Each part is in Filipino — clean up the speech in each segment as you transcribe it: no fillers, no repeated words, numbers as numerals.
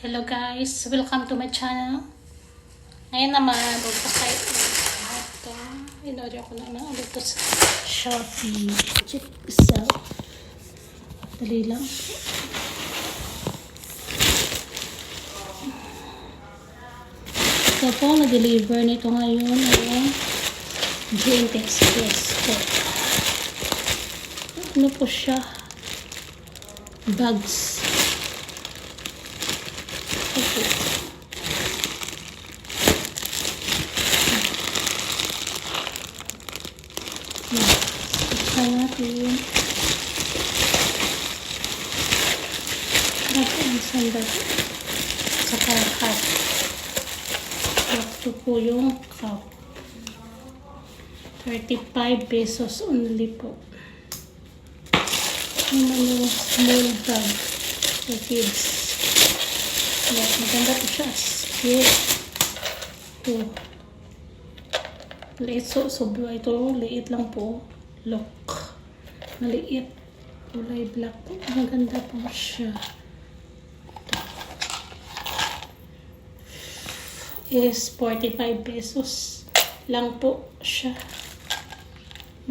Hello guys, welcome to my channel. Ngayon naman, magpakain ito. In-order ko naman ulit ito sa Shopee. Check this out. Dali lang. Ito po, na-deliver nito ngayon ang GNT Express po. Ano po siya? Bags. Okay. Saan natin? Ang sandal. Saka cup. Ito po yung cup. 35 pesos only po. Yung small bag for kids. Maganda po siya. Cute. Ito. Liit. Sobra ito. Liit lang po. Look. Maliit. Kulay black po. Maganda po siya. Ito. Is 45 pesos lang po siya.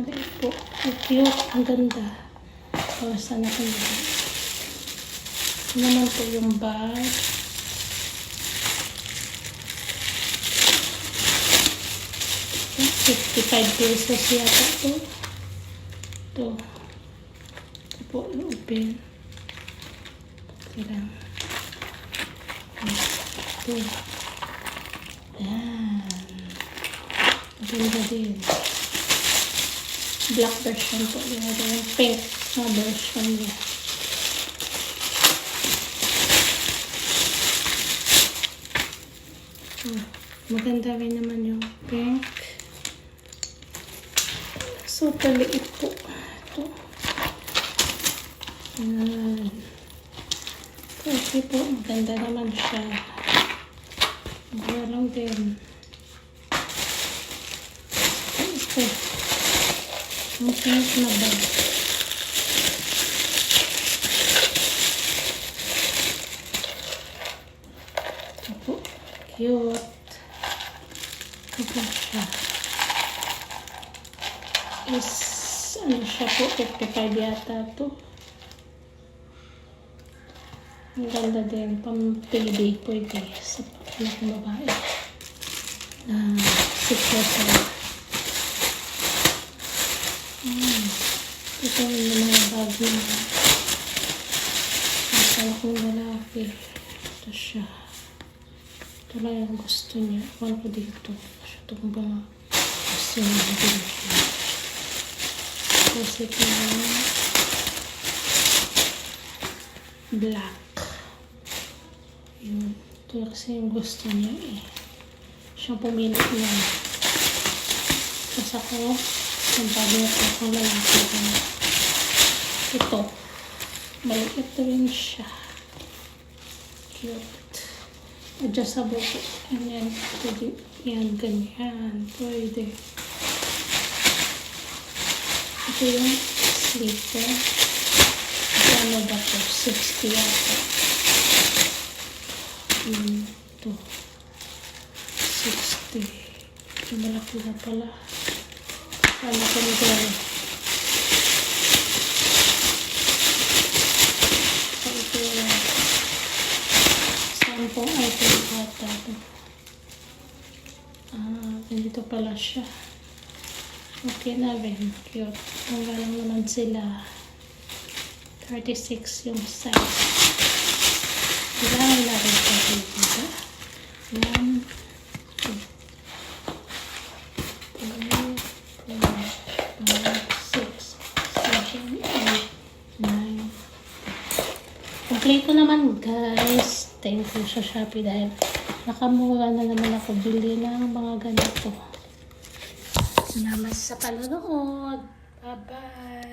Maliit po. Cute. Ang ganda. Sana ko yun. Ito naman po yung bag. 55 pesos yata ito. Ito po, open. Okay lang. Ito. Ayan. Maganda din. Black version po. Yung pink na version niya. Maganda rin naman yung pink. Super liit po. Ito. Ayan. Okay po. Maganda naman siya. Mura lang din. Ito. Yung pink na bag. Ito po. Cute. Ito siya. Is, ano siya po, 55 yata ito. Ang ganda din, pang-baby, pwede sa pang babae. Siklosa. Ito yung mga bag na nasa akong lalaki. Ito siya. Ito lang yung gusto niya. Ano ko dito? Ito kung ba gusto niya din siya. Kasi ito yung black. Yun. Ito kasi yung gusto niya eh. Siyang pumili niya. Kasi ako, yung bagay ko kung lalaki ko. Ito. Maliit rin siya. Cute. Adjustable po. Yan. Pwede. Yan. Ganyan. Pwede. Ito yung slipper. Ano ba ito? 60 yata. Ito. 60. Ito malaki na pala. Ano ko nito? Ito yung 10 item yata ito. Ganito pala siya. Okay na rin. Cute. Ang galang naman sila. 36 yung size. Kailangan na rin sa dito. 1, 2, 3, 4, 5, 6, 7, 8, 9. Kompleto naman guys. Thank you sa Shopee dahil nakamura na naman ako bili ng mga ganito. Salamat sa panonood. Bye-bye.